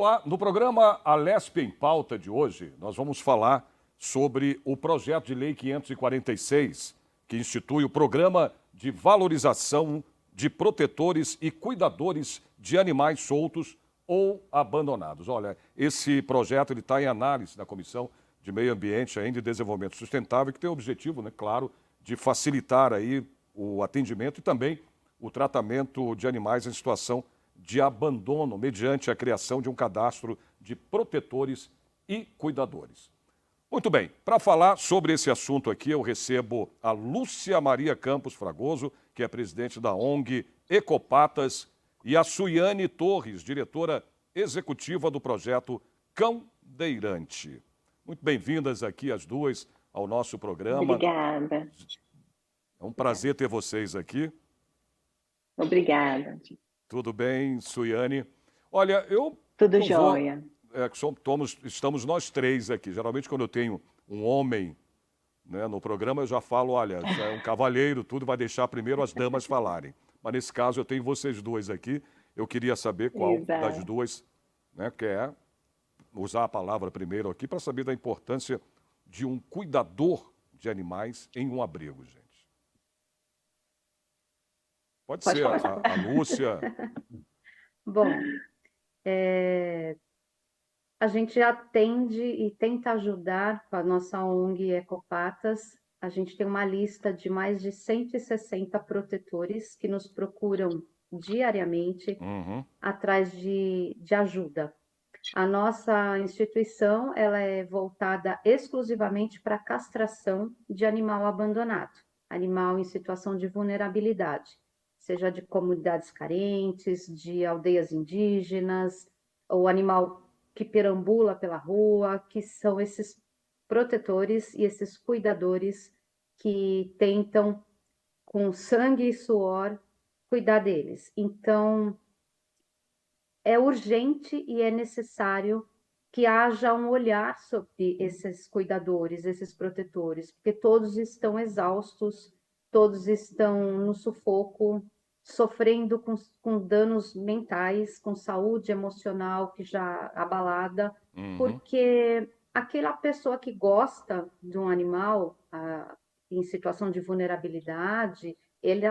Olá, no programa Alesp em Pauta de hoje, nós vamos falar sobre o projeto de lei 546, que institui o Programa de Valorização de Protetores e Cuidadores de Animais Soltos ou Abandonados. Olha, esse projeto está em análise na Comissão de Meio Ambiente ainda e Desenvolvimento Sustentável, que tem o objetivo, né, claro, de facilitar aí o atendimento e também o tratamento de animais em situação de abandono, mediante a criação de um cadastro de protetores e cuidadores. Muito bem, para falar sobre esse assunto aqui, eu recebo a Lúcia Maria Campos Fragoso, que é presidente da ONG Ecopatas, e a Suiane Torres, diretora executiva do projeto Cãodeirante. Muito bem-vindas aqui as duas ao nosso programa. Obrigada. É um prazer ter vocês aqui. Obrigada. Tudo bem, Suiane? Olha, eu Tudo não vou... jóia. Estamos nós três aqui. Geralmente, quando eu tenho um homem, né, no programa, eu já falo, olha, já é um cavalheiro, tudo vai deixar primeiro as damas falarem. Mas nesse caso, eu tenho vocês duas aqui. Eu queria saber qual das Exato. duas, né, quer usar a palavra primeiro aqui para saber da importância de um cuidador de animais em um abrigo, gente. Pode Pode ser começar. a Lúcia. Bom, a gente atende e tenta ajudar com a nossa ONG Ecopatas. A gente tem uma lista de mais de 160 protetores que nos procuram diariamente Uhum. atrás de ajuda. A nossa instituição ela é voltada exclusivamente para a castração de animal abandonado, animal em situação de vulnerabilidade, seja de comunidades carentes, de aldeias indígenas, ou animal que perambula pela rua, que são esses protetores e esses cuidadores que tentam, com sangue e suor, cuidar deles. Então, é urgente e é necessário que haja um olhar sobre esses cuidadores, esses protetores, porque todos estão exaustos, todos estão no sufoco, sofrendo com danos mentais, com saúde emocional que já abalada, porque aquela pessoa que gosta de um animal em situação de vulnerabilidade,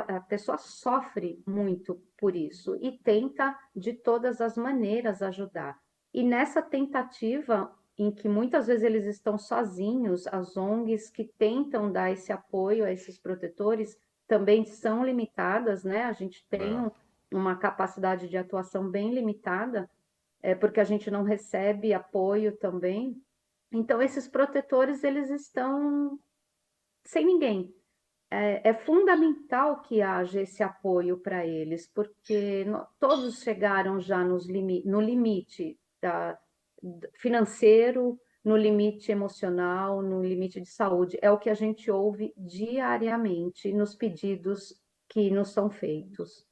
a pessoa sofre muito por isso e tenta de todas as maneiras ajudar. E nessa tentativa, em que muitas vezes eles estão sozinhos, as ONGs que tentam dar esse apoio a esses protetores também são limitadas, né? A gente tem uma capacidade de atuação bem limitada, porque a gente não recebe apoio também. Então, esses protetores, eles estão sem ninguém. É fundamental que haja esse apoio para eles, porque todos chegaram já no limite financeiro, no limite emocional, no limite de saúde. É o que a gente ouve diariamente nos pedidos que nos são feitos.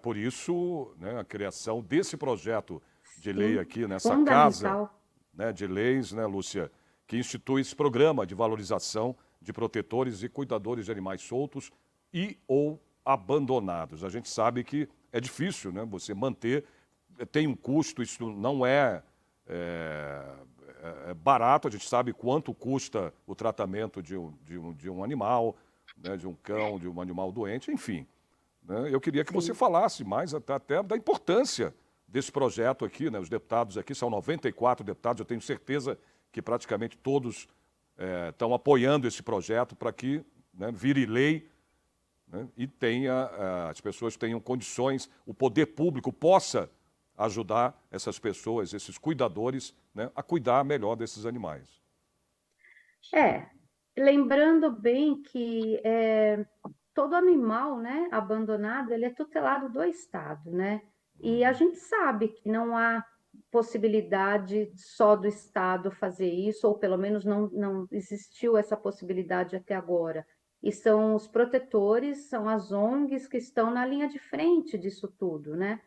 Por isso, né, a criação desse projeto de lei Sim, aqui, nessa casa, fundamental. né, de leis, né, Lúcia, que institui esse programa de valorização de protetores e cuidadores de animais soltos e ou abandonados. A gente sabe que é difícil, né, você manter, tem um custo, isso não é barato, a gente sabe quanto custa o tratamento de um animal, né, de um cão, de um animal doente, enfim. Né? Eu queria que você falasse mais até da importância desse projeto aqui, né? Os deputados aqui, são 94 deputados, eu tenho certeza que praticamente todos estão apoiando esse projeto para que, né, vire lei, né, e as pessoas tenham condições, o poder público possa ajudar essas pessoas, esses cuidadores, né, a cuidar melhor desses animais. Lembrando bem que todo animal, né, abandonado, ele é tutelado do Estado, né? E a gente sabe que não há possibilidade só do Estado fazer isso, ou pelo menos não existiu essa possibilidade até agora. E são os protetores, são as ONGs que estão na linha de frente disso tudo, né?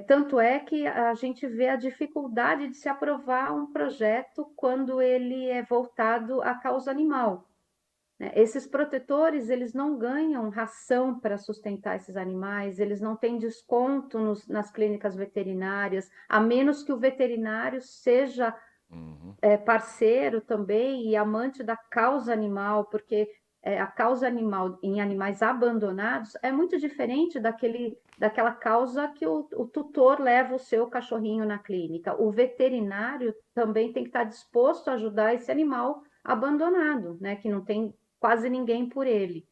Tanto é que a gente vê a dificuldade de se aprovar um projeto quando ele é voltado à causa animal. né? Esses protetores, eles não ganham ração para sustentar esses animais, eles não têm desconto nas clínicas veterinárias, a menos que o veterinário seja parceiro também e amante da causa animal, porque a causa animal em animais abandonados é muito diferente daquela causa que o tutor leva o seu cachorrinho na clínica. O veterinário também tem que estar disposto a ajudar esse animal abandonado, né, que não tem quase ninguém por ele.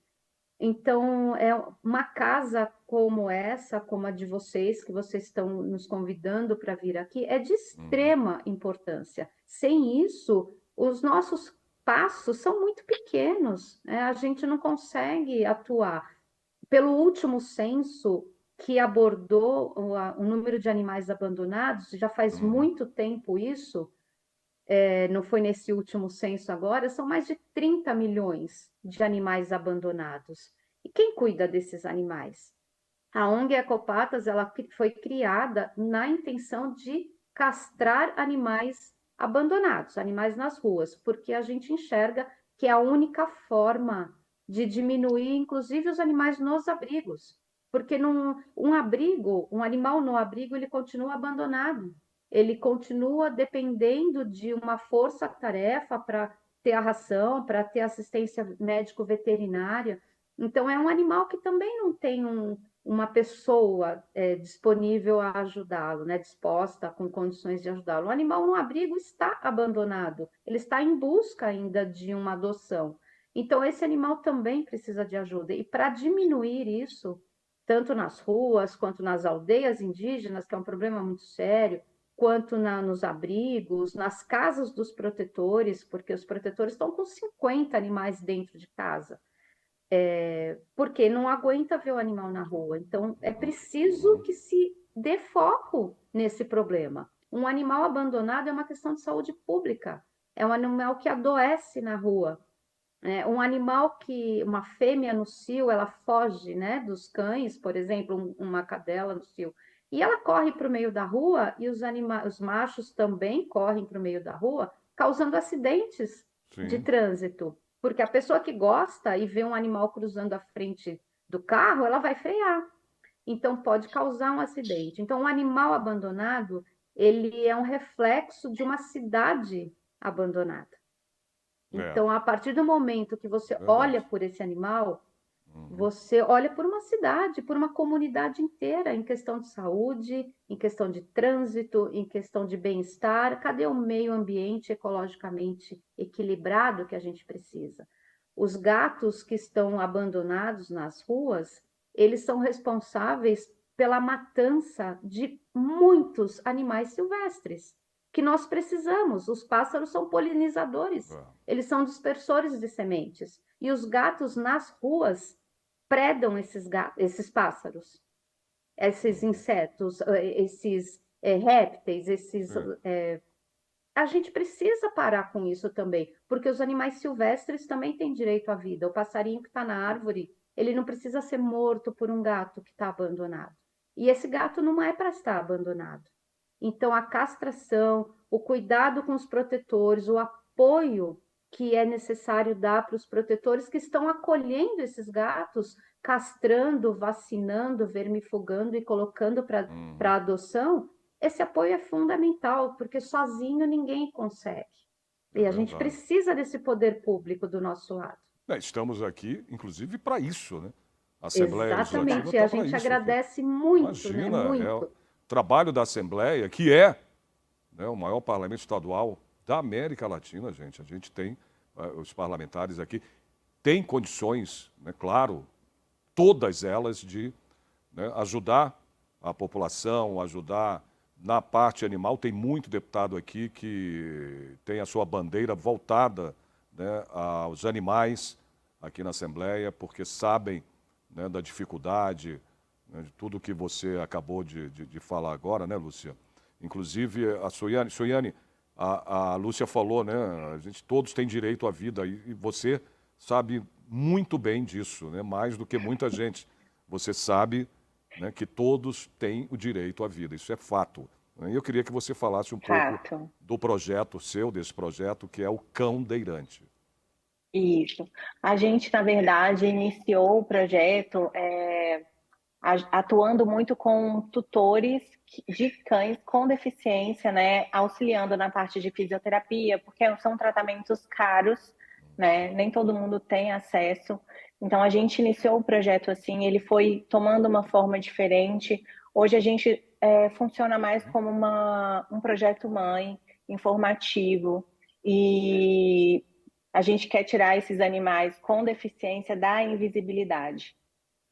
Então, é uma casa como essa, como a de vocês, que vocês estão nos convidando para vir aqui, é de extrema importância. Sem isso, os nossos passos são muito pequenos, né? A gente não consegue atuar. Pelo último censo que abordou o número de animais abandonados, já faz muito tempo isso, não foi nesse último censo agora, são mais de 30 milhões de animais abandonados. E quem cuida desses animais? A ONG Ecopatas, ela foi criada na intenção de castrar animais abandonados, animais nas ruas, porque a gente enxerga que é a única forma de diminuir, inclusive, os animais nos abrigos. Porque um abrigo, um animal no abrigo, ele continua abandonado. Ele continua dependendo de uma força-tarefa para ter a ração, para ter assistência médico-veterinária. Então, é um animal que também não tem uma pessoa disponível a ajudá-lo, né, disposta, com condições de ajudá-lo. O animal no abrigo está abandonado, ele está em busca ainda de uma adoção. Então, esse animal também precisa de ajuda. E para diminuir isso, tanto nas ruas quanto nas aldeias indígenas, que é um problema muito sério, quanto nos abrigos, nas casas dos protetores, porque os protetores estão com 50 animais dentro de casa, porque não aguenta ver o animal na rua. Então, é preciso que se dê foco nesse problema. Um animal abandonado é uma questão de saúde pública, é um animal que adoece na rua. Um animal que, uma fêmea no cio, ela foge, né, dos cães, por exemplo, uma cadela no cio, e ela corre para o meio da rua, e os machos também correm para o meio da rua, causando acidentes de Sim. trânsito. Porque a pessoa que gosta e vê um animal cruzando a frente do carro, ela vai frear. Então, pode causar um acidente. Então, um animal abandonado, ele é um reflexo de uma cidade abandonada. É, Então, a partir do momento que você olha verdade. por esse animal, você olha por uma cidade, por uma comunidade inteira, em questão de saúde, em questão de trânsito, em questão de bem-estar. Cadê o meio ambiente ecologicamente equilibrado que a gente precisa? Os gatos que estão abandonados nas ruas, eles são responsáveis pela matança de muitos animais silvestres que nós precisamos. Os pássaros são polinizadores, É. eles são dispersores de sementes. E os gatos nas ruas predam esses pássaros, esses insetos, esses répteis, Sim. A gente precisa parar com isso também, porque os animais silvestres também têm direito à vida. O passarinho que está na árvore, ele não precisa ser morto por um gato que está abandonado. E esse gato não é para estar abandonado. Então, a castração, o cuidado com os protetores, o apoio que é necessário dar para os protetores que estão acolhendo esses gatos, castrando, vacinando, vermifugando e colocando para adoção, esse apoio é fundamental, porque sozinho ninguém consegue. É E a gente verdade. precisa desse poder público do nosso lado. Estamos aqui, inclusive, para isso, né? A Assembleia Legislativa Exatamente, e está a para gente isso aqui. agradece muito, né? Imagina, é o Muito. trabalho da Assembleia, que é, né, o maior parlamento estadual da América Latina, gente. A gente tem, os parlamentares aqui, têm condições, né, claro, todas elas, de, né, ajudar a população, ajudar na parte animal. Tem muito deputado aqui que tem a sua bandeira voltada, né, aos animais aqui na Assembleia, porque sabem, né, da dificuldade, né, de tudo que você acabou de falar agora, né, Lúcia? Inclusive, a Soiane, a Lúcia falou, né, a gente todos têm direito à vida, e você sabe muito bem disso, né, mais do que muita gente. Você sabe, né, que todos têm o direito à vida, isso é fato. Né? E eu queria que você falasse um pouco Fato. do projeto seu, desse projeto, que é o Cão Deirante. Isso. A gente, na verdade, iniciou o projeto atuando muito com tutores de cães com deficiência, né, auxiliando na parte de fisioterapia, porque são tratamentos caros, né, nem todo mundo tem acesso. Então a gente iniciou o projeto assim, ele foi tomando uma forma diferente. Hoje a gente funciona mais como um projeto mãe, informativo, e a gente quer tirar esses animais com deficiência da invisibilidade,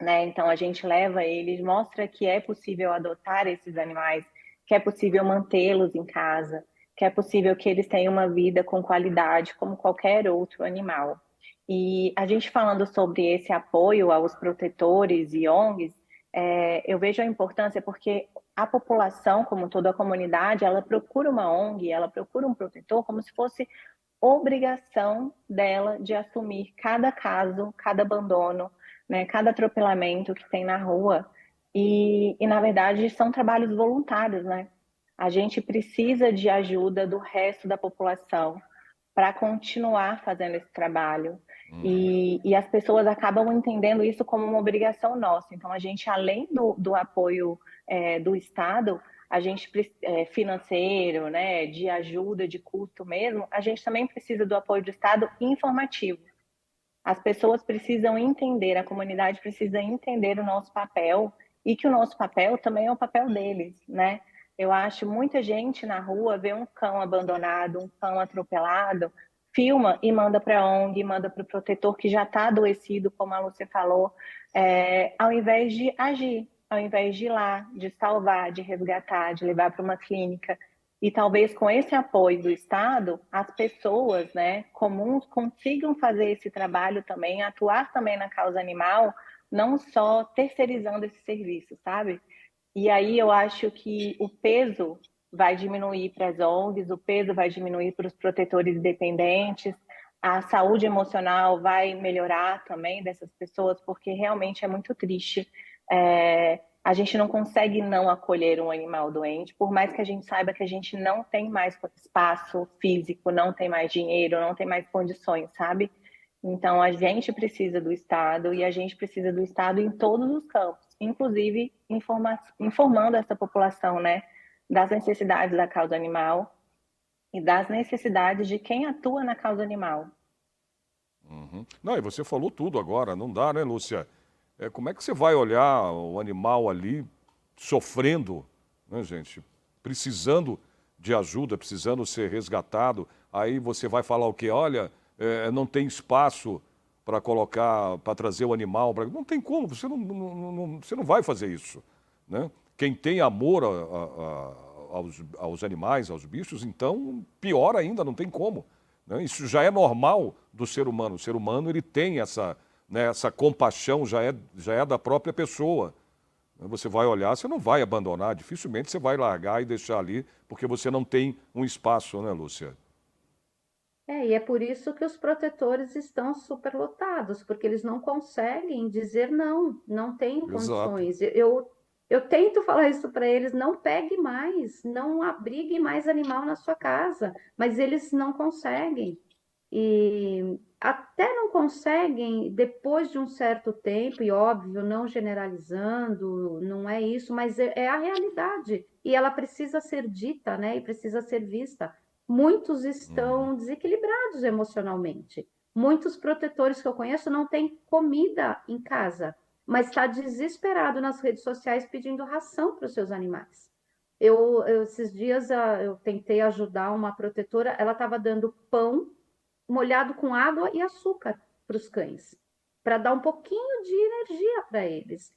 né? Então a gente leva eles, mostra que é possível adotar esses animais, que é possível mantê-los em casa, que é possível que eles tenham uma vida com qualidade como qualquer outro animal. E a gente falando sobre esse apoio aos protetores e ONGs, eu vejo a importância porque a população, como toda a comunidade, ela procura uma ONG, ela procura um protetor como se fosse obrigação dela de assumir cada caso, cada abandono, né, cada atropelamento que tem na rua. Na verdade, são trabalhos voluntários, né? A gente precisa de ajuda do resto da população para continuar fazendo esse trabalho. E as pessoas acabam entendendo isso como uma obrigação nossa. Então, a gente, além do apoio do Estado, a gente financeiro, né, de ajuda, de custo mesmo, a gente também precisa do apoio do Estado informativo. As pessoas precisam entender, a comunidade precisa entender o nosso papel e que o nosso papel também é o papel deles, né? Eu acho muita gente na rua vê um cão abandonado, um cão atropelado, filma e manda para a ONG, manda para o protetor que já está adoecido, como a Lúcia falou, ao invés de agir, ao invés de ir lá, de salvar, de resgatar, de levar para uma clínica. E talvez com esse apoio do Estado, as pessoas, né, comuns consigam fazer esse trabalho também, atuar também na causa animal, não só terceirizando esse serviço, sabe? E aí eu acho que o peso vai diminuir para as ONGs, o peso vai diminuir para os protetores independentes, a saúde emocional vai melhorar também dessas pessoas, porque realmente é muito triste. A gente não consegue não acolher um animal doente, por mais que a gente saiba que a gente não tem mais espaço físico, não tem mais dinheiro, não tem mais condições, sabe? Então, a gente precisa do Estado e a gente precisa do Estado em todos os campos, inclusive informando essa população, né, das necessidades da causa animal e das necessidades de quem atua na causa animal. Uhum. Não, e você falou tudo agora, não dá, né, Lúcia? Como é que você vai olhar o animal ali sofrendo, né, gente? Precisando de ajuda, precisando ser resgatado. Aí você vai falar o quê? Olha, não tem espaço para colocar, para trazer o animal. Não tem como, você não vai fazer isso, né? Quem tem amor aos animais, aos bichos, então pior ainda, não tem como, né? Isso já é normal do ser humano. O ser humano ele tem essa, né, essa compaixão, já é da própria pessoa. Você vai olhar, você não vai abandonar, dificilmente você vai largar e deixar ali, porque você não tem um espaço, né, Lúcia? E é por isso que os protetores estão superlotados, porque eles não conseguem dizer não, não têm Exato. condições. Eu tento falar isso para eles, não pegue mais, não abrigue mais animal na sua casa, mas eles não conseguem. E até não conseguem depois de um certo tempo, e óbvio, não generalizando, não é isso, mas é a realidade. E ela precisa ser dita, né? E precisa ser vista. Muitos estão desequilibrados emocionalmente. Muitos protetores que eu conheço não têm comida em casa, mas está desesperado nas redes sociais pedindo ração para os seus animais. Esses dias eu tentei ajudar uma protetora, ela estava dando pão molhado com água e açúcar para os cães, para dar um pouquinho de energia para eles.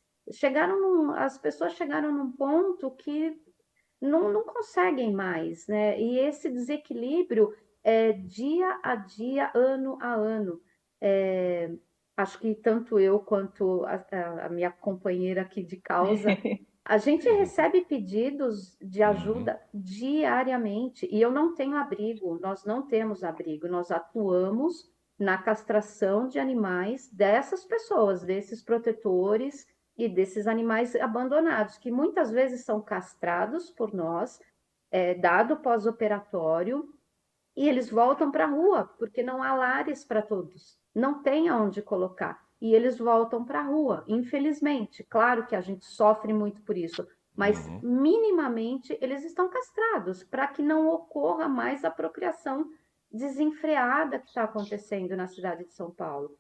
As pessoas chegaram num ponto que não conseguem mais, né? E esse desequilíbrio é dia a dia, ano a ano. É, acho que tanto eu quanto a minha companheira aqui de causa, a gente recebe pedidos de Uhum. ajuda diariamente, e eu não tenho abrigo, nós não temos abrigo, nós atuamos na castração de animais dessas pessoas, desses protetores e desses animais abandonados, que muitas vezes são castrados por nós, dado pós-operatório, E eles voltam para a rua, porque não há lares para todos, não tem aonde colocar. E eles voltam para a rua, infelizmente. Claro que a gente sofre muito por isso, mas minimamente eles estão castrados para que não ocorra mais a procriação desenfreada que está acontecendo na cidade de São Paulo.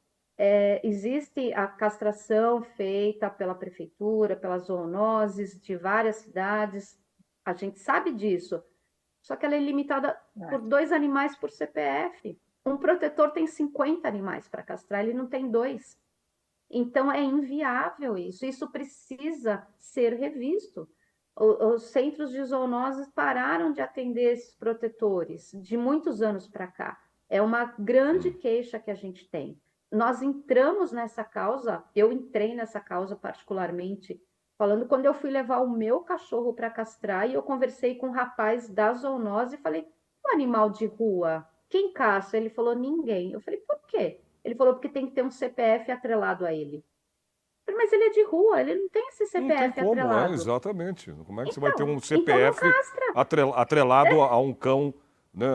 Existe a castração feita pela prefeitura, pelas zoonoses de várias cidades, a gente sabe disso, só que ela é limitada por 2 animais por CPF. Um protetor tem 50 animais para castrar, ele não tem 2. Então é inviável isso. Isso precisa ser revisto. Os centros de zoonoses pararam de atender esses protetores de muitos anos para cá. É uma grande queixa que a gente tem. Nós entramos nessa causa, eu entrei nessa causa particularmente, falando quando eu fui levar o meu cachorro para castrar e eu conversei com um rapaz da zoonose e falei: o animal de rua, quem caça? Ele falou: ninguém. Eu falei: por quê? Ele falou: porque tem que ter um CPF atrelado a ele. Eu falei: mas ele é de rua, ele não tem esse Não tem CPF como, atrelado. Exatamente. Como é que você vai ter um Então não CPF castra. atrelado a um cão, né,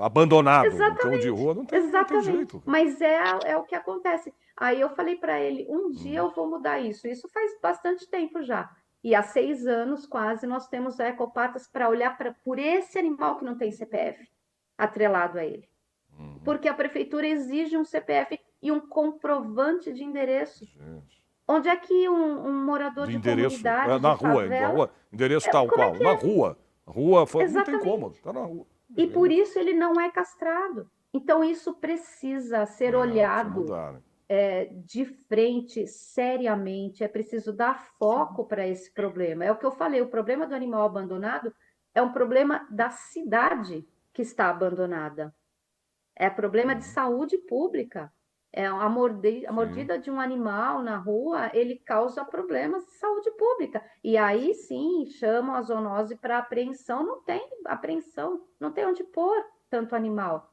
abandonado, um cão de Exatamente, rua? Não tem exatamente. jeito. Mas é o que acontece. Aí eu falei para ele: um dia Uhum. eu vou mudar isso. Isso faz bastante tempo já. E há 6 anos quase nós temos ecopatas para olhar por esse animal que não tem CPF atrelado a ele. Porque a prefeitura exige um CPF e um comprovante de endereço. Gente. Onde é que um morador De de endereço. comunidade, Na de rua, na favela, rua. Endereço tal como é qual. que Na é? rua. Rua, não tem como. Exatamente. Tá na rua. E por Gente. isso ele não é castrado. Então isso precisa ser Precisa olhado mudar, né? de frente, seriamente. É preciso dar foco para esse problema. É o que eu falei: o problema do animal abandonado é um problema da cidade que está abandonada. É problema de saúde pública. A Sim. mordida de um animal na rua, ele causa problemas de saúde pública. E aí sim, chamam a zoonose para apreensão. Não tem apreensão, não tem onde pôr tanto animal.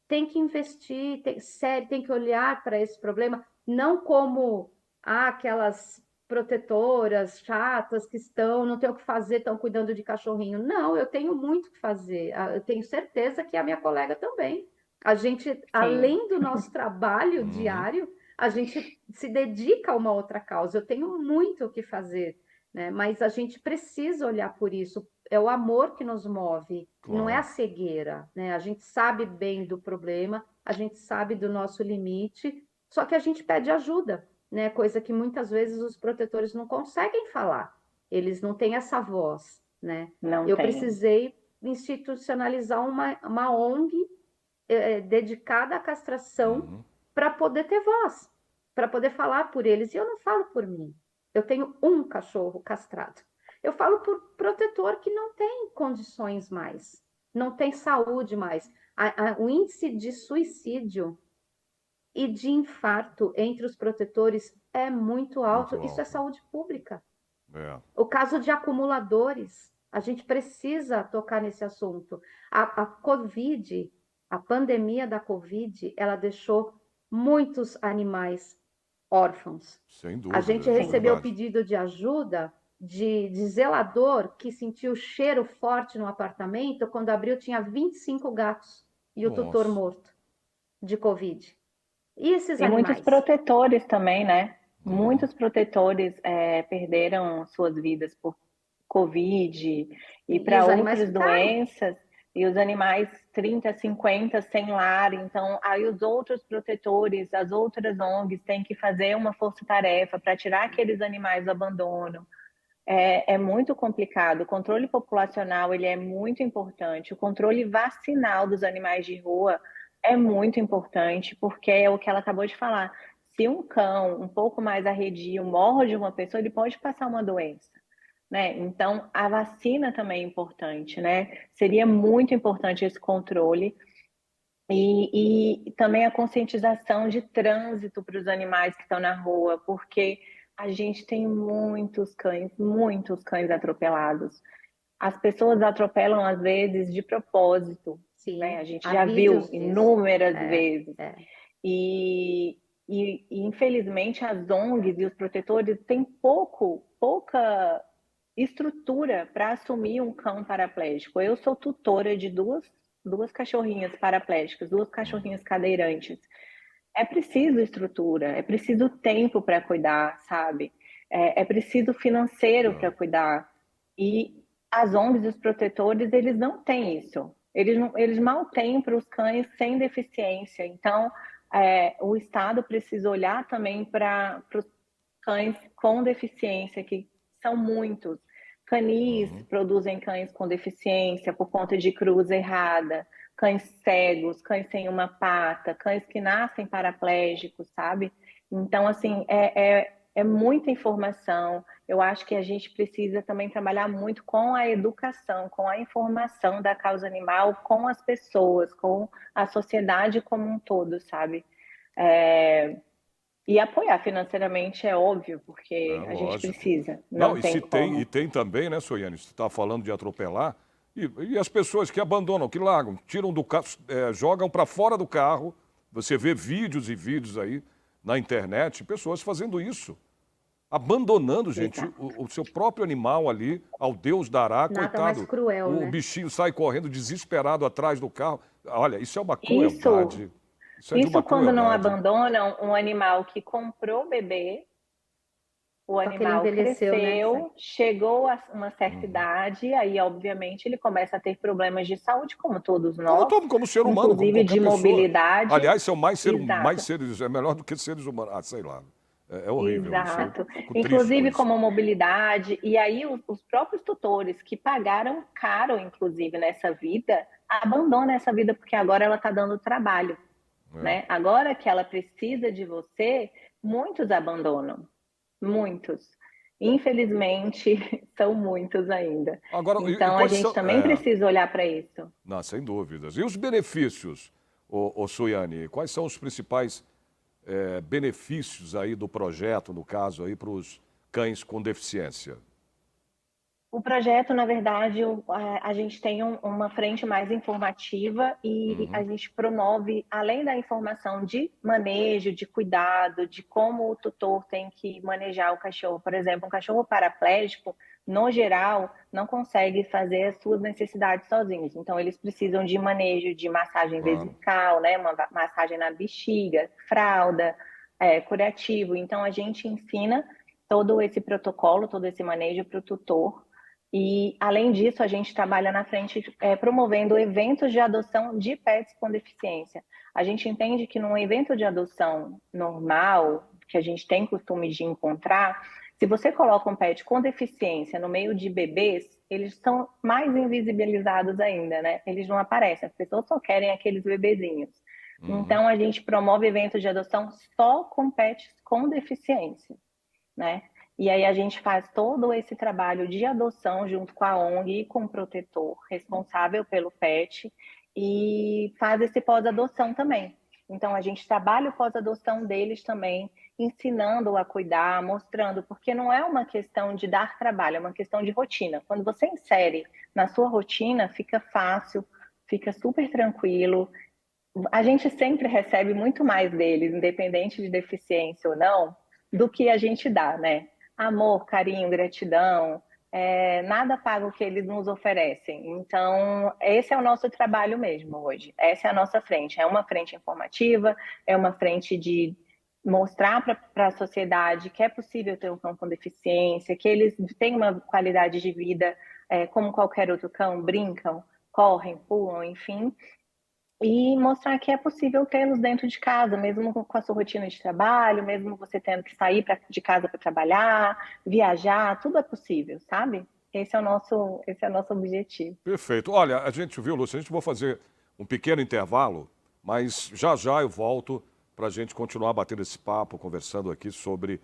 Tem que investir, sério, tem que olhar para esse problema, não como aquelas protetoras chatas que não tem o que fazer, estão cuidando de cachorrinho. Não, eu tenho muito o que fazer. Eu tenho certeza que a minha colega também. A gente, Sim. além do nosso trabalho Uhum. diário, a gente se dedica a uma outra causa. Eu tenho muito o que fazer, né? Mas a gente precisa olhar por isso. É o amor que nos move, não é a Claro. cegueira, né? A gente sabe bem do problema, a gente sabe do nosso limite, só que a gente pede ajuda, né? Coisa que muitas vezes os protetores não conseguem falar. Eles não têm essa voz, né? Não Eu tem. precisei institucionalizar uma ONG dedicada à castração para poder ter voz, para poder falar por eles. E eu não falo por mim. Eu tenho um cachorro castrado. Eu falo por protetor que não tem condições mais, não tem saúde mais. O índice de suicídio e de infarto entre os protetores é muito Muito alto. Isso é alto. saúde pública. É. O caso de acumuladores, a gente precisa tocar nesse assunto. A Covid, a pandemia da Covid, ela deixou muitos animais órfãos. Sem A dúvida, gente é Sim. recebeu verdade. pedido de ajuda de zelador que sentiu cheiro forte no apartamento, quando abriu tinha 25 gatos e o tutor Nossa. morto de Covid. E esses E muitos animais? protetores também, né? Muitos protetores perderam suas vidas por Covid e E para os animais outras ficaram. doenças, e os animais 30, 50 sem lar. Então, aí os outros protetores, as outras ONGs têm que fazer uma força-tarefa para tirar aqueles animais do abandono. É muito complicado. O controle populacional ele é muito importante. O controle vacinal dos animais de rua é muito importante, porque é o que ela acabou de falar. Se um cão um pouco mais arredio morde uma pessoa, ele pode passar uma doença, né? Então, a vacina também é importante, né? Seria muito importante esse controle e também a conscientização de trânsito para os animais que estão na rua, porque a gente tem muitos cães atropelados. As pessoas atropelam às vezes de propósito, né? Sim, A gente há já viu vídeos disso. inúmeras É, vezes. é. E, e infelizmente as ONGs e os protetores têm pouca estrutura para assumir um cão paraplégico. Eu sou tutora de duas duas cachorrinhas paraplégicas, duas cachorrinhas cadeirantes. É preciso estrutura, é preciso tempo para cuidar, sabe? É preciso financeiro para cuidar. E as ONGs e os protetores, eles não têm isso. Eles mal têm para os cães sem deficiência. Então, o Estado precisa olhar também para os cães com deficiência, que são muitos. Canis produzem cães com deficiência por conta de cruz errada, cães cegos, cães sem uma pata, cães que nascem paraplégicos, sabe? Então, assim, é muita informação. Eu acho que a gente precisa também trabalhar muito com a educação, com a informação da causa animal, com as pessoas, com a sociedade como um todo, sabe? E apoiar financeiramente é óbvio, porque a gente Lógico. precisa, Não, não e tem se tem, como. e tem também, né, Soiane, você está falando de atropelar, e as pessoas que abandonam, que largam, tiram do carro, jogam para fora do carro, você vê vídeos e vídeos aí na internet, pessoas fazendo isso, abandonando, gente, o seu próprio animal ali, ao Deus dará, Nada mais coitado, cruel, o né? bichinho sai correndo desesperado atrás do carro. Olha, isso é uma Isso, crueldade, isso é de uma isso quando não crueldade. abandonam um animal que comprou bebê, o Só que ele animal envelheceu, né? cresceu, chegou a uma certa idade, aí obviamente ele começa a ter problemas de saúde, como todos nós, Como ser humano, como inclusive qualquer de pessoa. mobilidade. Aliás, são mais Exato. seres, é melhor do que seres humanos. Ah, sei lá. É horrível isso. Eu Exato. fico triste com Inclusive isso. como mobilidade, e aí os próprios tutores que pagaram caro, inclusive, nessa vida, abandonam essa vida porque agora ela está dando trabalho, né? Agora que ela precisa de você, muitos abandonam, muitos. Infelizmente, são muitos ainda. Agora, e Então a quais gente são... também precisa olhar para isso. Não, sem dúvidas. E os benefícios, Suiane? Quais são os principais benefícios aí do projeto, no caso, aí para os cães com deficiência? O projeto, na verdade, a gente tem uma frente mais informativa e a gente promove, além da informação de manejo, de cuidado, de como o tutor tem que manejar o cachorro. Por exemplo, um cachorro paraplégico, no geral, não consegue fazer as suas necessidades sozinhos. Então, eles precisam de manejo de massagem Claro. vesical, né? Uma massagem na bexiga, fralda, curativo. Então, a gente ensina todo esse protocolo, todo esse manejo para o tutor. E, além disso, a gente trabalha na frente promovendo eventos de adoção de pets com deficiência. A gente entende que num evento de adoção normal, que a gente tem costume de encontrar, se você coloca um pet com deficiência no meio de bebês, eles são mais invisibilizados ainda, né? Eles não aparecem, as pessoas só querem aqueles bebezinhos. Então, a gente promove eventos de adoção só com pets com deficiência, né? E aí a gente faz todo esse trabalho de adoção junto com a ONG e com o protetor responsável pelo pet e faz esse pós-adoção também. Então a gente trabalha o pós-adoção deles também, ensinando a cuidar, mostrando, porque não é uma questão de dar trabalho, é uma questão de rotina. Quando você insere na sua rotina, fica fácil, fica super tranquilo. A gente sempre recebe muito mais deles, independente de deficiência ou não, do que a gente dá, né? Amor, carinho, gratidão, nada paga o que eles nos oferecem. Então, esse é o nosso trabalho mesmo hoje. Essa é a nossa frente. É uma frente informativa, é uma frente de mostrar para a sociedade que é possível ter um cão com deficiência, que eles têm uma qualidade de vida como qualquer outro cão, brincam, correm, pulam, enfim. E mostrar que é possível tê-los dentro de casa, mesmo com a sua rotina de trabalho, mesmo você tendo que sair de casa para trabalhar, viajar, tudo é possível, sabe? Esse é o nosso objetivo. Perfeito. Olha, a gente viu, Lúcia, a gente vai fazer um pequeno intervalo, mas já já eu volto para a gente continuar batendo esse papo, conversando aqui sobre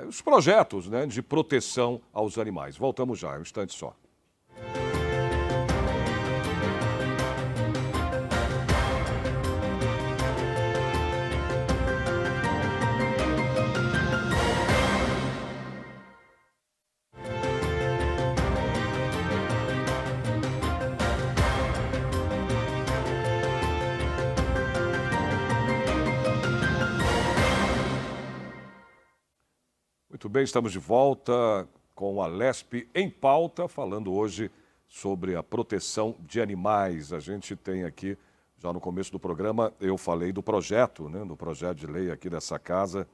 os projetos, né, de proteção aos animais. Voltamos já, um instante só. Muito bem, estamos de volta com a LESP em pauta, falando hoje sobre a proteção de animais. A gente tem aqui, já no começo do programa, eu falei do projeto, né, do projeto de lei aqui dessa casa.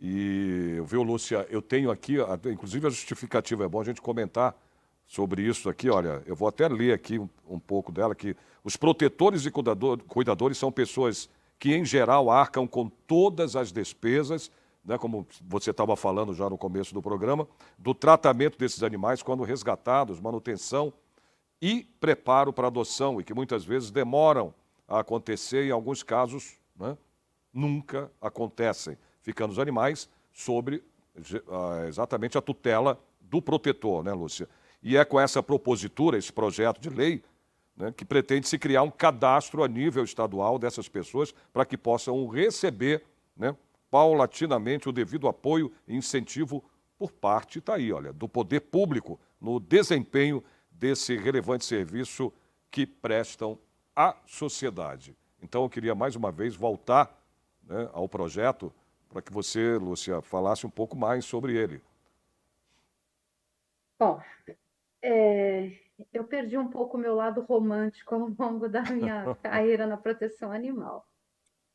E, viu, Lúcia, eu tenho aqui, inclusive a justificativa, é bom a gente comentar sobre isso aqui. Olha, eu vou até ler aqui um pouco dela, que os protetores e cuidadores são pessoas que, em geral, arcam com todas as despesas, né, como você estava falando já no começo do programa, do tratamento desses animais quando resgatados, manutenção e preparo para adoção, e que muitas vezes demoram a acontecer, em alguns casos, né, nunca acontecem, ficando os animais sobre exatamente a tutela do protetor, né, Lúcia? E é com essa propositura, esse projeto de lei, né, que pretende se criar um cadastro a nível estadual dessas pessoas para que possam receber, né, paulatinamente o devido apoio e incentivo por parte, está aí, olha, do poder público no desempenho desse relevante serviço que prestam à sociedade. Então, eu queria mais uma vez voltar, né, ao projeto para que você, Lúcia, falasse um pouco mais sobre ele. Bom, eu perdi um pouco o meu lado romântico ao longo da minha carreira na proteção animal.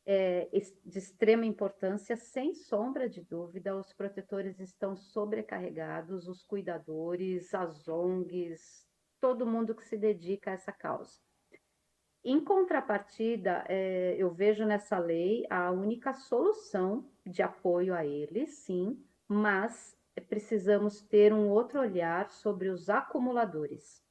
De extrema importância, sem sombra de dúvida, os protetores estão sobrecarregados, os cuidadores, as ONGs, todo mundo que se dedica a essa causa. Em contrapartida, eu vejo nessa lei a única solução de apoio a eles, sim, mas precisamos ter um outro olhar sobre os acumuladores.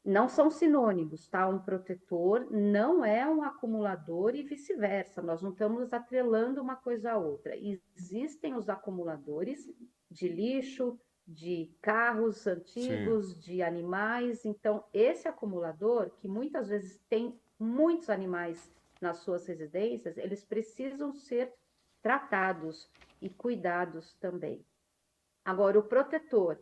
Não são sinônimos, tá? Um protetor não é um acumulador e vice-versa. Nós não estamos atrelando uma coisa à outra. Existem os acumuladores de lixo, de carros antigos, Sim. de animais. Então, esse acumulador, que muitas vezes tem muitos animais nas suas residências, eles precisam ser tratados e cuidados também. Agora, o protetor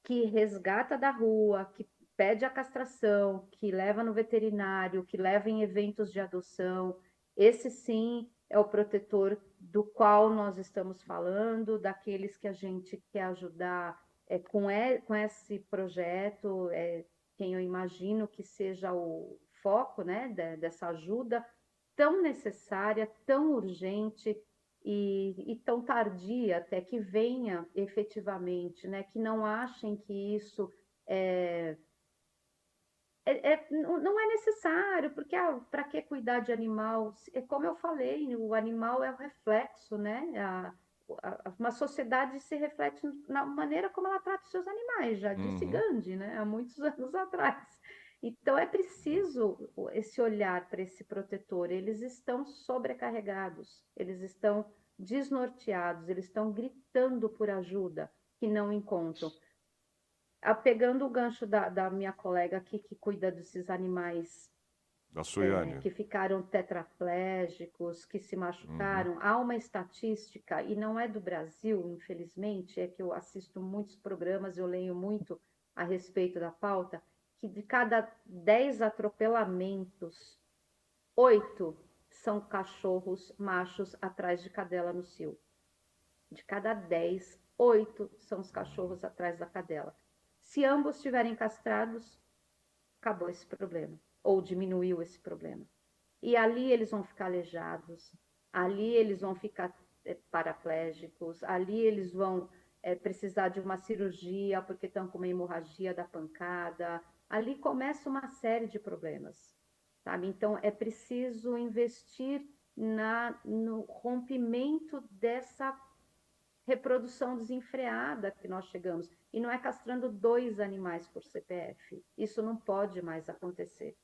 que resgata da rua, que pede a castração, que leva no veterinário, que leva em eventos de adoção, esse sim é o protetor do qual nós estamos falando, daqueles que a gente quer ajudar com esse projeto, quem eu imagino que seja o foco, né, dessa ajuda tão necessária, tão urgente e tão tardia até que venha efetivamente, né? Que não achem que isso não é necessário, porque para que cuidar de animal? Como eu falei, o animal é o reflexo, né? Uma sociedade se reflete na maneira como ela trata os seus animais, já disse Gandhi, né? Há muitos anos atrás. Então é preciso esse olhar para esse protetor. Eles estão sobrecarregados, eles estão desnorteados, eles estão gritando por ajuda que não encontram. Pegando o gancho da minha colega aqui que cuida desses animais Da Suiane. que ficaram tetraplégicos, que se machucaram, há uma estatística, e não é do Brasil, infelizmente, é que eu assisto muitos programas, eu leio muito a respeito da pauta, que de cada 10 atropelamentos, 8 são cachorros machos atrás de cadela no cio. De cada 10, 8 são os cachorros atrás da cadela. Se ambos estiverem castrados, acabou esse problema, ou diminuiu esse problema. E ali eles vão ficar aleijados, ali eles vão ficar paraplégicos, ali eles vão precisar de uma cirurgia porque estão com uma hemorragia da pancada. Ali começa uma série de problemas, sabe? Então, é preciso investir no rompimento dessa reprodução desenfreada que nós chegamos. E não é castrando 2 animais por CPF. Isso não pode mais acontecer.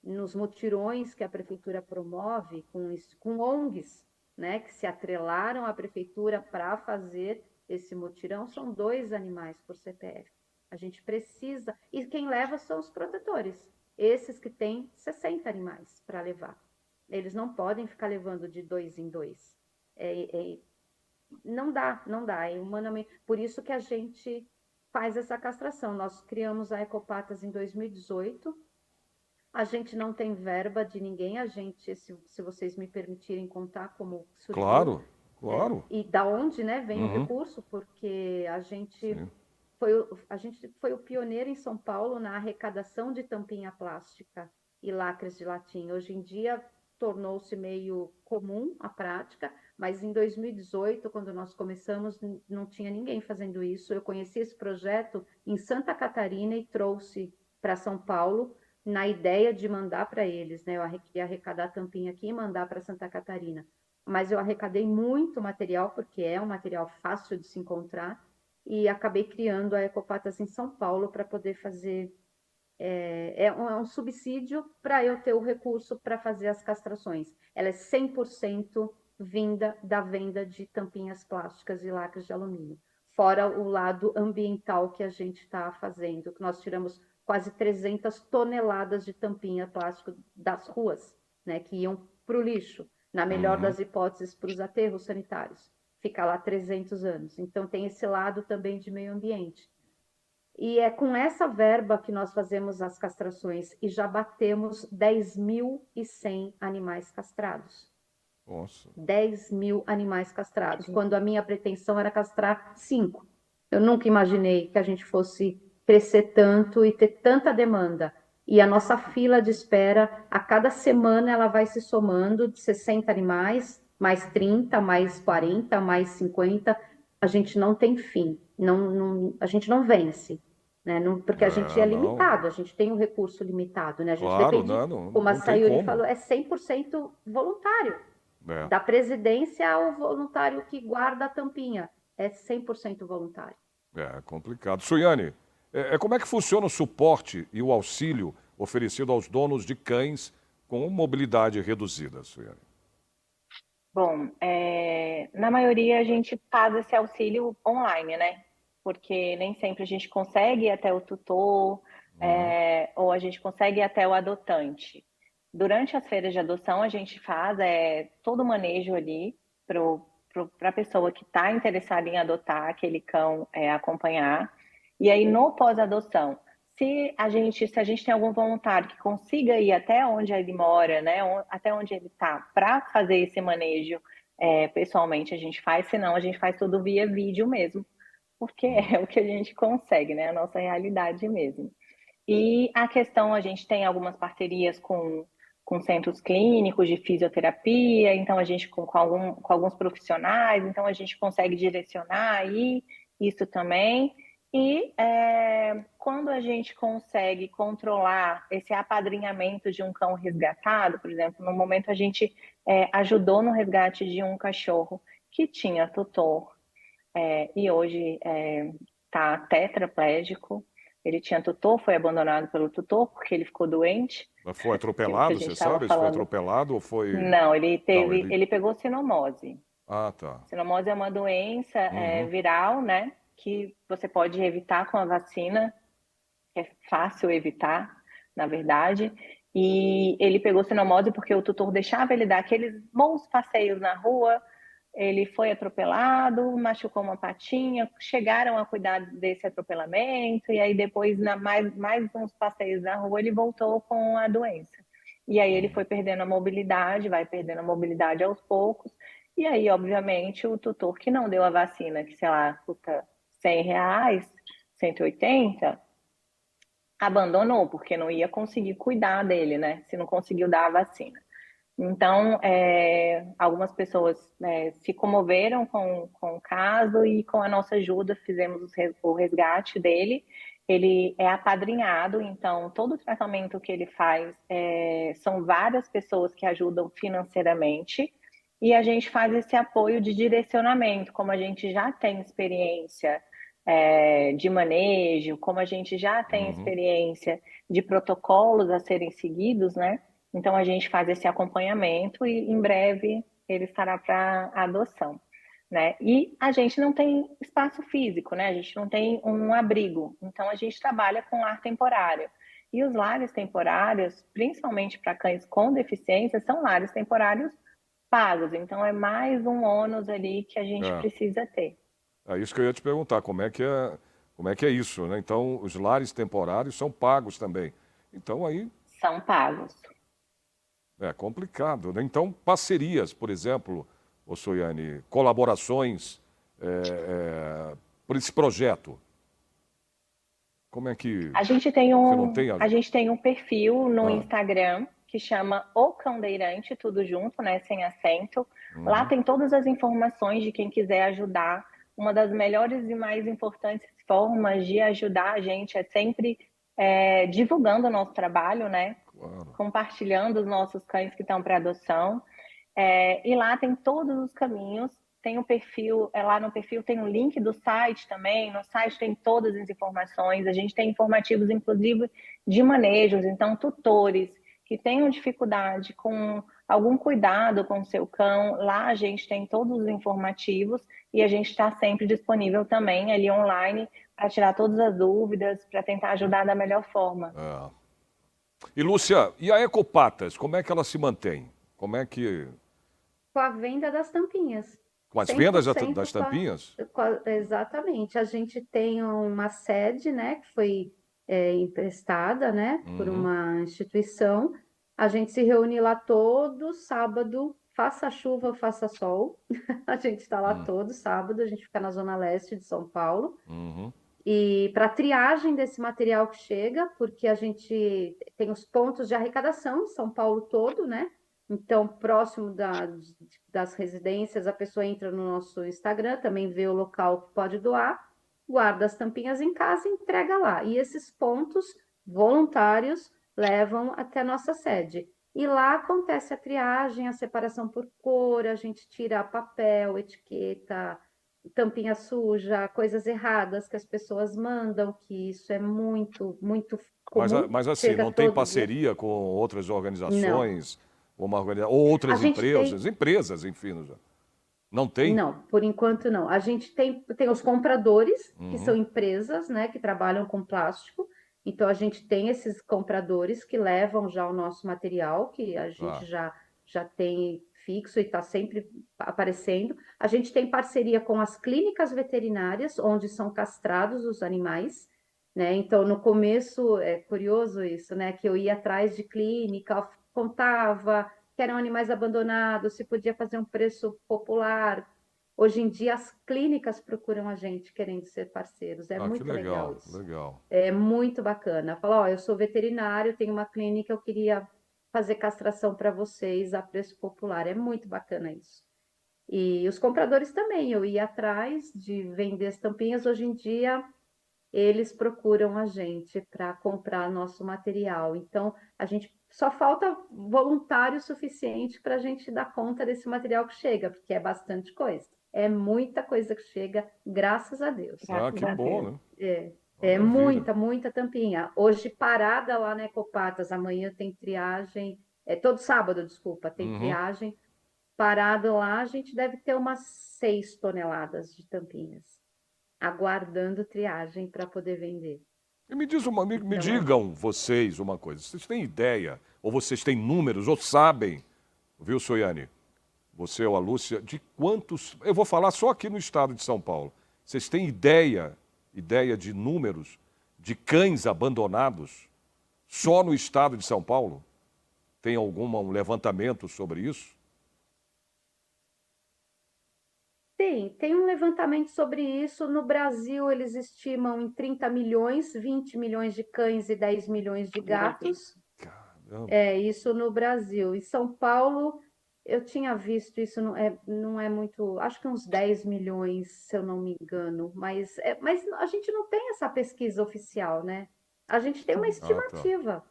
Nos mutirões que a prefeitura promove com ONGs, né, que se atrelaram à prefeitura para fazer esse mutirão, são 2 animais por CPF. A gente precisa... E quem leva são os protetores. Esses que têm 60 animais para levar. Eles não podem ficar levando de 2 em 2. Não dá, é humanamente. Por isso que a gente faz essa castração. Nós criamos a Ecopatas em 2018. A gente não tem verba de ninguém. A gente, se vocês me permitirem contar como surgiu. Claro. E da onde, né, vem o recurso, porque a gente A gente foi o pioneiro em São Paulo na arrecadação de tampinha plástica e lacres de latim. Hoje em dia tornou-se meio comum a prática, mas em 2018, quando nós começamos, não tinha ninguém fazendo isso. Eu conheci esse projeto em Santa Catarina e trouxe para São Paulo, na ideia de mandar para eles, né? Eu queria arrecadar a tampinha aqui e mandar para Santa Catarina. Mas eu arrecadei muito material, porque é um material fácil de se encontrar, e acabei criando a Ecopatas em São Paulo para poder fazer. É um subsídio para eu ter o recurso para fazer as castrações. Ela é 100% vinda da venda de tampinhas plásticas e lacres de alumínio. Fora o lado ambiental que a gente está fazendo, que nós tiramos quase 300 toneladas de tampinha plástica das ruas, né, que iam para o lixo, na melhor das hipóteses, para os aterros sanitários. Ficar lá 300 anos. Então, tem esse lado também de meio ambiente. E é com essa verba que nós fazemos as castrações e já batemos 10.100 animais castrados. Nossa. 10.000 animais castrados, quando a minha pretensão era castrar 5. Eu nunca imaginei que a gente fosse crescer tanto e ter tanta demanda. E a nossa fila de espera, a cada semana ela vai se somando de 60 animais, mais 30, mais 40, mais 50. A gente não tem fim, a gente não vence. Né? Porque a gente é limitado, a gente tem um recurso limitado. Né? A gente Claro, depende, não como a tem Sayuri como. falou, é 100% voluntário. É. Da presidência ao voluntário que guarda a tampinha. É 100% voluntário. É complicado. Suiane, como é que funciona o suporte e o auxílio oferecido aos donos de cães com mobilidade reduzida, Suiane? Bom, na maioria a gente faz esse auxílio online, né? Porque nem sempre a gente consegue ir até o tutor, ou a gente consegue ir até o adotante. Durante as feiras de adoção, a gente faz todo o manejo ali para a pessoa que está interessada em adotar aquele cão acompanhar. E aí, no pós-adoção, se a gente tem algum voluntário que consiga ir até onde ele mora, né, até onde ele está, para fazer esse manejo pessoalmente, a gente faz, senão a gente faz tudo via vídeo mesmo, porque é o que a gente consegue, né, a nossa realidade mesmo. E a questão, a gente tem algumas parcerias com centros clínicos de fisioterapia, então a gente com alguns profissionais, então a gente consegue direcionar aí isso também. E quando a gente consegue controlar esse apadrinhamento de um cão resgatado, por exemplo, no momento a gente ajudou no resgate de um cachorro que tinha tutor e hoje está tetraplégico. Ele tinha tutor, foi abandonado pelo tutor porque ele ficou doente. Mas foi Aquilo que a atropelado, gente você estava sabe se foi falando. atropelado ou foi... Não, Não, ele pegou sinomose. Ah, tá. Sinomose é uma doença viral, né? Que você pode evitar com a vacina, que é fácil evitar, na verdade. E ele pegou sinomose porque o tutor deixava ele dar aqueles bons passeios na rua. Ele foi atropelado, machucou uma patinha, chegaram a cuidar desse atropelamento, e aí depois, mais uns passeios na rua, ele voltou com a doença. E aí ele foi perdendo a mobilidade, vai perdendo a mobilidade aos poucos, e aí, obviamente, o tutor que não deu a vacina, que, sei lá, custa R$ 100, 180, abandonou, porque não ia conseguir cuidar dele, né? Se não conseguiu dar a vacina. Então, algumas pessoas se comoveram com o caso e com a nossa ajuda fizemos o resgate dele. Ele é apadrinhado, então todo o tratamento que ele faz são várias pessoas que ajudam financeiramente e a gente faz esse apoio de direcionamento, como a gente já tem experiência de manejo, como a gente já tem experiência de protocolos a serem seguidos, né? Então, a gente faz esse acompanhamento e, em breve, ele estará para adoção, né? E a gente não tem espaço físico, né? A gente não tem um abrigo. Então, a gente trabalha com lar temporário. E os lares temporários, principalmente para cães com deficiência, são lares temporários pagos. Então, é mais um ônus ali que a gente precisa ter. É isso que eu ia te perguntar, como é que é isso, né? Então, os lares temporários são pagos também. Então, aí... São pagos. É complicado, né? Então, parcerias, por exemplo, Soiane, colaborações por esse projeto. Como é que A gente você não tem? a gente tem um perfil no Ah, Instagram que chama O Candeirante, tudo junto, né, sem acento. Lá uhum. tem todas as informações de quem quiser ajudar. Uma das melhores e mais importantes formas de ajudar a gente é sempre divulgando o nosso trabalho, né? Claro. Compartilhando os nossos cães que estão para adoção. E lá tem todos os caminhos. Tem um perfil, lá no perfil tem um link do site também. No site tem todas as informações. A gente tem informativos, inclusive, de manejos. Então, tutores que tenham dificuldade com algum cuidado com o seu cão, lá a gente tem todos os informativos e a gente está sempre disponível também ali online para tirar todas as dúvidas, para tentar ajudar da melhor forma. É. E, Lúcia, e a Ecopatas, como é que ela se mantém? Como é que... Com a venda das tampinhas. Com as vendas 100% das tampinhas? exatamente. A gente tem uma sede, né, que foi emprestada, né, por Uhum. uma instituição. A gente se reúne lá todo sábado, faça chuva, faça sol. A gente está lá todo sábado, a gente fica na zona leste de São Paulo. Uhum. E para triagem desse material que chega, porque a gente tem os pontos de arrecadação em São Paulo todo, né? Então, próximo das residências, a pessoa entra no nosso Instagram, também vê o local que pode doar, guarda as tampinhas em casa e entrega lá. E esses pontos voluntários levam até a nossa sede. E lá acontece a triagem, a separação por cor, a gente tira papel, etiqueta, tampinha suja, coisas erradas que as pessoas mandam, que isso é muito, muito comum, Mas assim, chega não tem todo dia. parceria com outras Não. organizações, ou A outras gente tem, empresas, enfim, não tem? não, por enquanto não. A gente tem os compradores, que são Uhum. empresas, né, que trabalham com plástico. Então a gente tem esses compradores que levam já o nosso material, que a gente Tá. já tem fixo e está sempre aparecendo. A gente tem parceria com as clínicas veterinárias, onde são castrados os animais, né? Então no começo é curioso isso, né? Que eu ia atrás de clínica, contava que eram animais abandonados, se podia fazer um preço popular. Hoje em dia, as clínicas procuram a gente querendo ser parceiros. É Ah, que muito legal legal, isso. legal. É muito bacana. Fala, ó, eu sou veterinário, tenho uma clínica, eu queria fazer castração para vocês a preço popular. É muito bacana isso. E os compradores também, eu ia atrás de vender as tampinhas. Hoje em dia, eles procuram a gente para comprar nosso material. Então, a gente só falta voluntário suficiente para a gente dar conta desse material que chega, porque é bastante coisa. É muita coisa que chega, graças a Deus. Ah, Graças que a bom, Deus. né? É Maravilha. muita, muita tampinha. Hoje parada lá na Ecopatas, amanhã tem triagem, todo sábado, desculpa, tem Uhum. triagem. Parado lá, a gente deve ter umas 6 toneladas de tampinhas aguardando triagem para poder vender. E me Então, digam vocês uma coisa. Vocês têm ideia, ou vocês têm números, ou sabem, viu, Soiane? Você ou a Lúcia, de quantos... Eu vou falar só aqui no estado de São Paulo. Vocês têm ideia de números de cães abandonados só no estado de São Paulo? Tem um levantamento sobre isso? tem um levantamento sobre isso. No Brasil, eles estimam em 30 milhões, 20 milhões de cães e 10 milhões de Brasil. gatos. Caramba. É isso no Brasil. Em São Paulo, eu tinha visto isso, não é muito, acho que uns 10 milhões, se eu não me engano, mas a gente não tem essa pesquisa oficial, né? A gente tem uma Ah, tá. estimativa.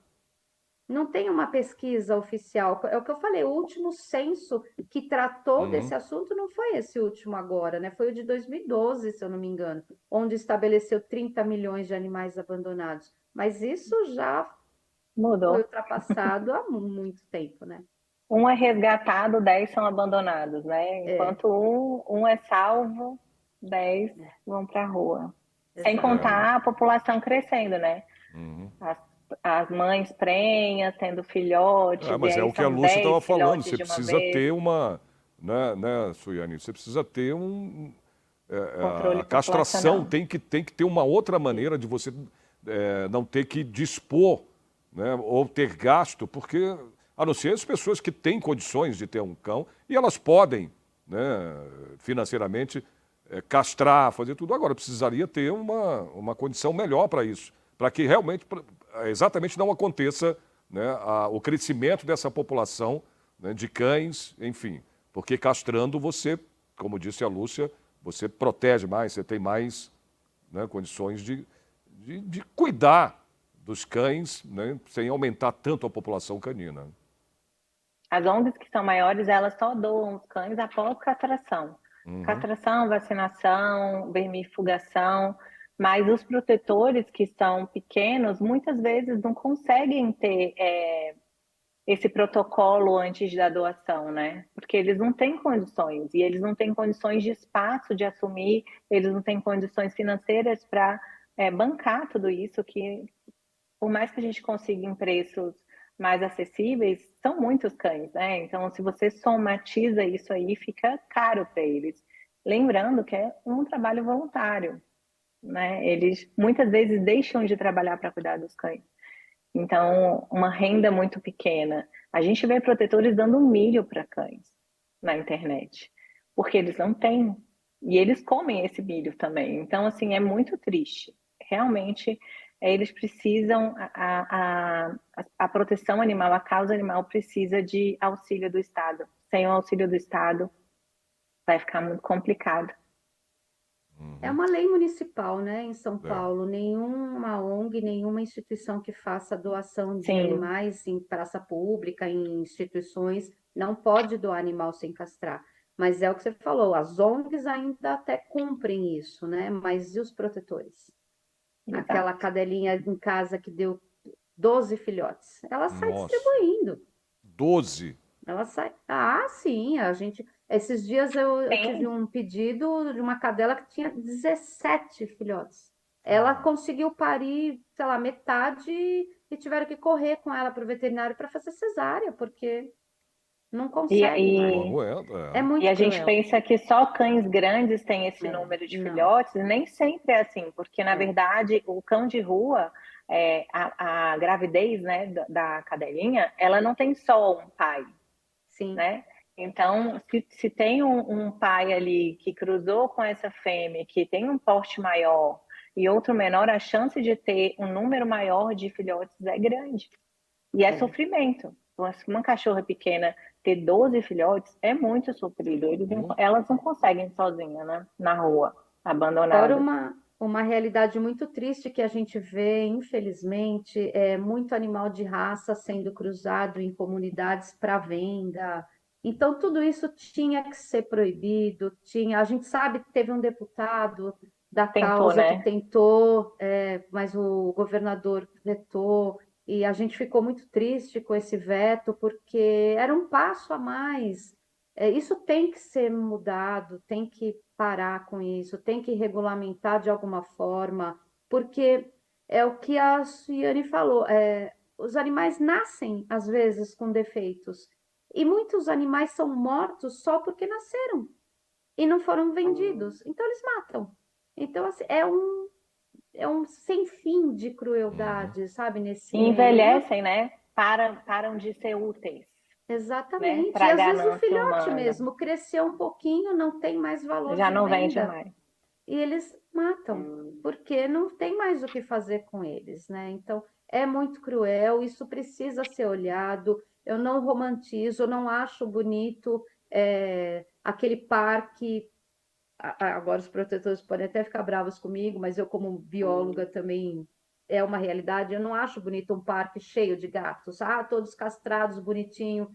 Não tem uma pesquisa oficial. É o que eu falei, o último censo que tratou Uhum. desse assunto não foi esse último agora, né? Foi o de 2012, se eu não me engano, onde estabeleceu 30 milhões de animais abandonados. Mas isso já foi Mudou. ultrapassado há muito tempo, né? Um é resgatado, 10 são abandonados, né? É, Enquanto um é salvo, 10 vão para a rua. Sem É. exatamente. contar a população crescendo, né? Uhum. As, as mães prenhas, tendo filhotes, e Mas é aí o que a são Lúcia estava 10 falando. filhotes Você de uma precisa vez, ter uma... Né, Suiane? Você precisa ter a controle castração populacional. tem que ter uma outra maneira de você não ter que dispor, né, ou ter gasto, porque, a não ser as pessoas que têm condições de ter um cão, e elas podem, né, financeiramente, castrar, fazer tudo. Agora, precisaria ter uma condição melhor para isso. para que realmente, exatamente não aconteça, né, o crescimento dessa população, né, de cães, enfim. Porque castrando você, como disse a Lúcia, você protege mais, você tem mais, né, condições de cuidar dos cães, né, sem aumentar tanto a população canina. As ONGs que são maiores, elas só doam os cães após castração. Uhum. Castração, vacinação, vermifugação, mas os protetores que são pequenos, muitas vezes não conseguem ter esse protocolo antes da doação, né? Porque eles não têm condições, e eles não têm condições de espaço de assumir, eles não têm condições financeiras para bancar tudo isso, que por mais que a gente consiga em preços mais acessíveis, são muitos cães, né? Então, se você somatiza isso aí, fica caro para eles. Lembrando que é um trabalho voluntário, né? Eles muitas vezes deixam de trabalhar para cuidar dos cães. Então, uma renda muito pequena. A gente vê protetores dando milho para cães na internet, porque eles não têm. E eles comem esse milho também. Então, assim, é muito triste. Realmente, eles precisam, a proteção animal, a causa animal precisa de auxílio do Estado. Sem o auxílio do Estado, vai ficar muito complicado. É uma lei municipal, né, em São É. Paulo. Nenhuma ONG, nenhuma instituição que faça doação de Sim, animais em praça pública, em instituições, não pode doar animal sem castrar. Mas é o que você falou, as ONGs ainda até cumprem isso, né? Mas e os protetores? Aquela exato. cadelinha em casa que deu 12 filhotes, ela sai Nossa, distribuindo. 12. Ela sai. Ah, sim, a gente. Esses dias eu tive Sim, um pedido de uma cadela que tinha 17 filhotes. Ela conseguiu parir, sei lá, metade e tiveram que correr com ela para o veterinário para fazer cesárea, porque não e, consegue Não mais. e É aguenta, E muito a gente cruel. pensa que só cães grandes têm esse É, número de não. filhotes, e nem sempre é assim, porque na É, verdade o cão de rua, a gravidez, né, da cadelinha, ela não tem só um pai, sim. né? Então, se tem um pai ali que cruzou com essa fêmea, que tem um porte maior e outro menor, a chance de ter um número maior de filhotes é grande. E é É. sofrimento. Uma cachorra pequena ter 12 filhotes é muito sofrido. Elas não conseguem sozinhas, né? Na rua, Fora abandonadas. uma realidade muito triste que a gente vê, infelizmente, é muito animal de raça sendo cruzado em comunidades para venda. Então, tudo isso tinha que ser proibido. Tinha, a gente sabe que teve um deputado da Tentou, causa que né? tentou, mas o governador vetou. E a gente ficou muito triste com esse veto, porque era um passo a mais. Isso tem que ser mudado, tem que parar com isso, tem que regulamentar de alguma forma, porque é o que a Ciane falou, os animais nascem, às vezes, com defeitos, e muitos animais são mortos só porque nasceram e não foram vendidos, então eles matam. Então, assim, é um sem fim de crueldade, sabe, nesse E meio. envelhecem, né? Param de ser úteis, né? Exatamente. E Para a às vezes o ganância filhote humana. mesmo cresceu um pouquinho, não tem mais valor Já de não vende venda mais. e eles matam, porque não tem mais o que fazer com eles, né? Então é muito cruel, isso precisa ser olhado. Eu não romantizo, eu não acho bonito aquele parque. Agora os protetores podem até ficar bravos comigo, mas eu, como bióloga, também é uma realidade. Eu não acho bonito um parque cheio de gatos. Ah, todos castrados, bonitinho.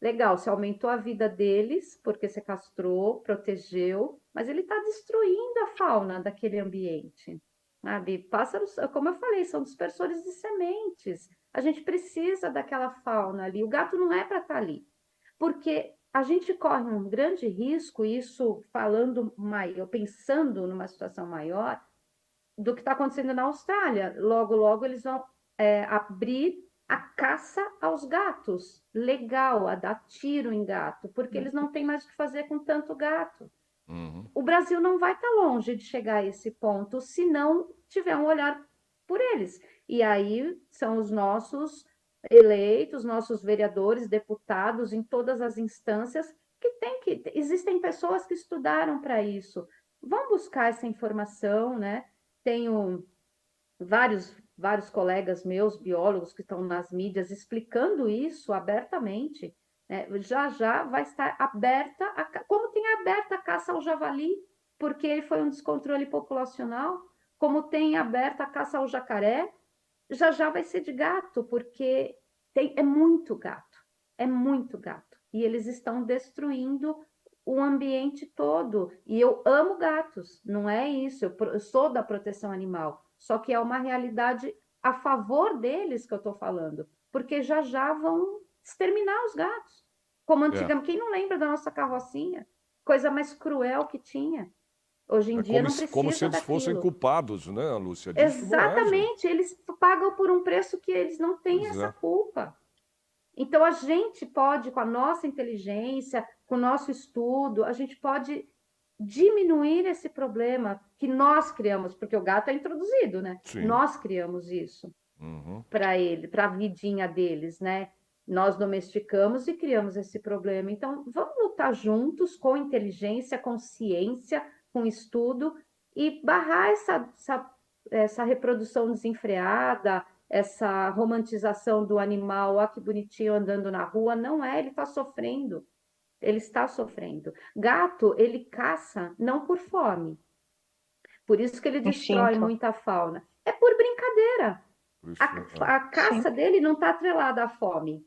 Legal, você aumentou a vida deles, porque você castrou, protegeu, mas ele está destruindo a fauna daquele ambiente. Sabe? Pássaros, como eu falei, são dispersores de sementes. A gente precisa daquela fauna ali. O gato não é para estar ali porque a gente corre um grande risco, isso falando maior, pensando numa situação maior, do que está acontecendo na Austrália. Logo, logo eles vão abrir a caça aos gatos, legal, a dar tiro em gato, porque eles não têm mais o que fazer com tanto gato. Uhum. O Brasil não vai estar longe de chegar a esse ponto se não tiver um olhar por eles. E aí são os nossos eleitos, nossos vereadores, deputados em todas as instâncias que tem que existem pessoas que estudaram para isso. Vão buscar essa informação, né? Tenho vários vários colegas meus, biólogos, que estão nas mídias, explicando isso abertamente, né? Já já vai estar aberta, como tem aberta a caça ao javali, porque ele foi um descontrole populacional, como tem aberta a caça ao jacaré, já já vai ser de gato, porque é muito gato, é muito gato. E eles estão destruindo o ambiente todo. E eu amo gatos, não é isso. Eu sou da proteção animal, só que é uma realidade a favor deles que eu estou falando, porque já já vão exterminar os gatos. Como É. antigamente, quem não lembra da nossa carrocinha? Coisa mais cruel que tinha. Hoje em É dia não como se precisa eles fossem daquilo. culpados, né, Lúcia? Disso não é, gente. Exatamente, eles pagam por um preço que eles não têm Pois essa é. culpa. Então, a gente pode, com a nossa inteligência, com o nosso estudo, a gente pode diminuir esse problema que nós criamos, porque o gato é introduzido, né? Sim. Nós criamos isso Uhum. para ele, para a vidinha deles, né? Nós domesticamos e criamos esse problema. Então, vamos lutar juntos com inteligência, com ciência, com estudo e barrar essa reprodução desenfreada, essa romantização do animal, ah, que bonitinho andando na rua. Não é, ele está sofrendo. Ele está sofrendo. Gato, ele caça não por fome. Por isso que ele destrói Instinto. muita fauna. É por brincadeira. Por isso, A Sim. caça dele não está atrelada à fome.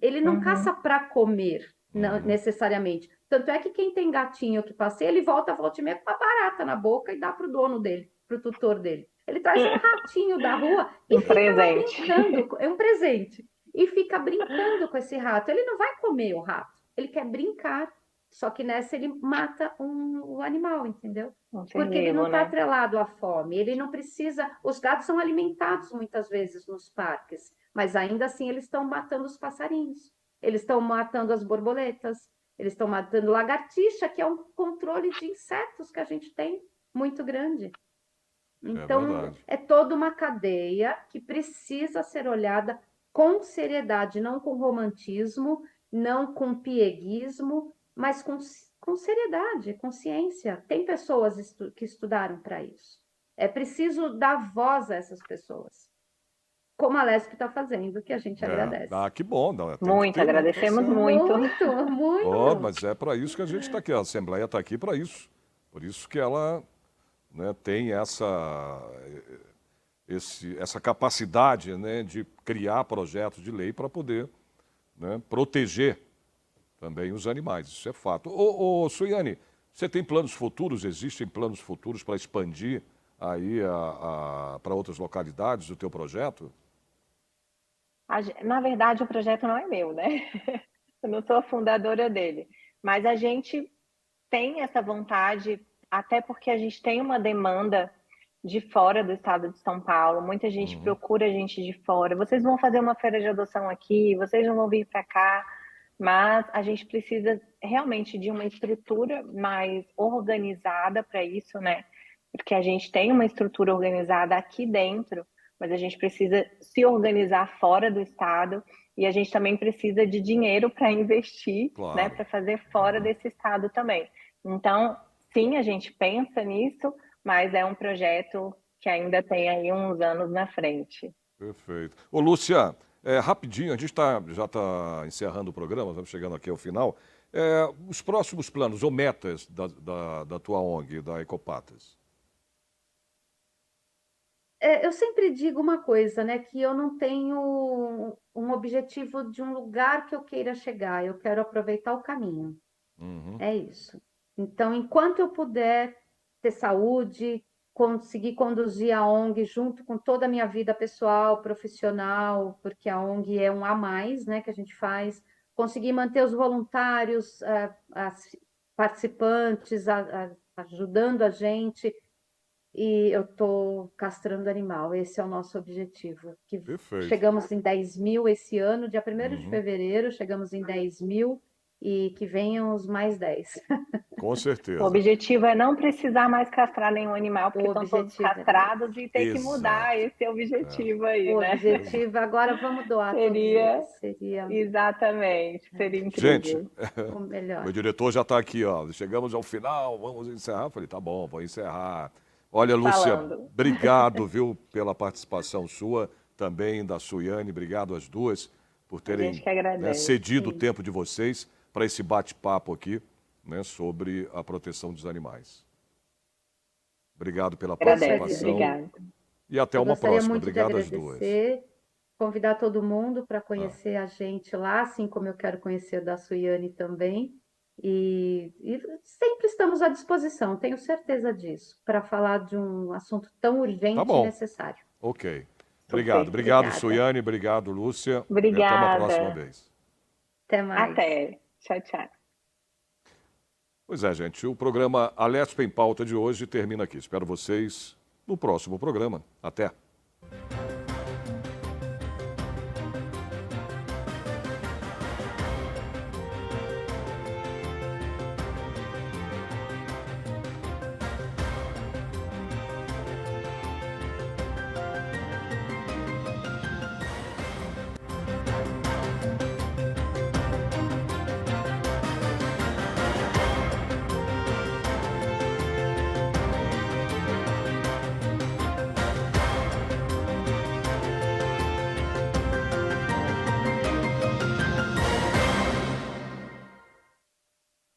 Ele não caça Uhum. para comer, não, Uhum. necessariamente. Tanto é que quem tem gatinho que passeia, ele volta e meia com uma barata na boca e dá para o dono dele, para o tutor dele. Ele traz um ratinho da rua e Um fica lá presente. brincando. É um presente. E fica brincando com esse rato. Ele não vai comer o rato, ele quer brincar. Só que nessa ele mata o animal, entendeu? Um ser Porque ele não vivo, está né? atrelado à fome, ele não precisa. Os gatos são alimentados muitas vezes nos parques, mas ainda assim eles estão matando os passarinhos, eles estão matando as borboletas, eles estão matando lagartixa, que é um controle de insetos que a gente tem muito grande. É Então, verdade. é toda uma cadeia que precisa ser olhada com seriedade, não com romantismo, não com pieguismo, mas com seriedade, com ciência. Tem pessoas que estudaram para isso. É preciso dar voz a essas pessoas, como a Lesp está fazendo, que a gente agradece. Ah, que bom. Não, tem que Muito, ter, né? Tá agradecemos certo. muito. Muito, Oh, muito. mas é para isso que a gente está aqui. A Assembleia está aqui para isso. Por isso que ela, né, tem essa capacidade, né, de criar projetos de lei para poder, né, proteger também os animais. Isso é fato. Suiane, você tem planos futuros? Existem planos futuros para expandir aí para outras localidades o teu projeto? Na verdade, o projeto não é meu, né? Eu não sou a fundadora dele. Mas a gente tem essa vontade, até porque a gente tem uma demanda de fora do estado de São Paulo. Muita gente Uhum. procura a gente de fora. Vocês vão fazer uma feira de adoção aqui, vocês não vão vir para cá. Mas a gente precisa realmente de uma estrutura mais organizada para isso, né? Porque a gente tem uma estrutura organizada aqui dentro, mas a gente precisa se organizar fora do estado e a gente também precisa de dinheiro para investir, né? Claro. Para fazer fora desse estado também. Então, sim, a gente pensa nisso, mas é um projeto que ainda tem aí uns anos na frente. Perfeito. Ô, Lúcia, rapidinho, a gente já está encerrando o programa, estamos chegando aqui ao final. Os próximos planos ou metas da tua ONG, da Ecopatas? Eu sempre digo uma coisa, né? Que eu não tenho um objetivo de um lugar que eu queira chegar, eu quero aproveitar o caminho. Uhum. É isso. Então, enquanto eu puder ter saúde, conseguir conduzir a ONG junto com toda a minha vida pessoal, profissional, porque a ONG é um a mais, né, que a gente faz, conseguir manter os voluntários, as participantes, ajudando a gente, e eu estou castrando animal. Esse é o nosso objetivo. Que Perfeito. chegamos em 10 mil esse ano, dia 1º de Uhum. fevereiro, chegamos em 10 mil e que venham os mais 10. Com O certeza. objetivo é não precisar mais castrar nenhum animal, porque O estão todos objetivo é esse. castrados e ter que mudar Exato. esse objetivo aí, O né? objetivo, agora vamos doar todos Seria, eles. Seria exatamente, seria Gente, incrível. o meu melhor. diretor já está aqui, ó. Chegamos ao final, vamos encerrar. Eu falei, tá bom, vou encerrar. Olha, Lúcia, falando. obrigado, viu, pela participação sua, também da Suiane, obrigado às duas por A gente terem, que agradece. cedido o tempo de vocês para esse bate-papo aqui, sobre a proteção dos animais. Obrigado pela Agradece, participação obrigada. e até Eu uma gostaria próxima. muito de Obrigado às duas. agradecer, convidar todo mundo para conhecer a gente lá, assim como eu quero conhecer da Suiane também. E sempre estamos à disposição, tenho certeza disso, para falar de um assunto tão Tá urgente e bom, necessário. ok. Super. Obrigado, obrigado, Obrigada. Suiane, obrigado, Lúcia. E até uma próxima Obrigada. vez. Até mais. Até. Tchau, tchau. Pois é, gente, o programa Alesp em Pauta de hoje termina aqui. Espero vocês no próximo programa. Até.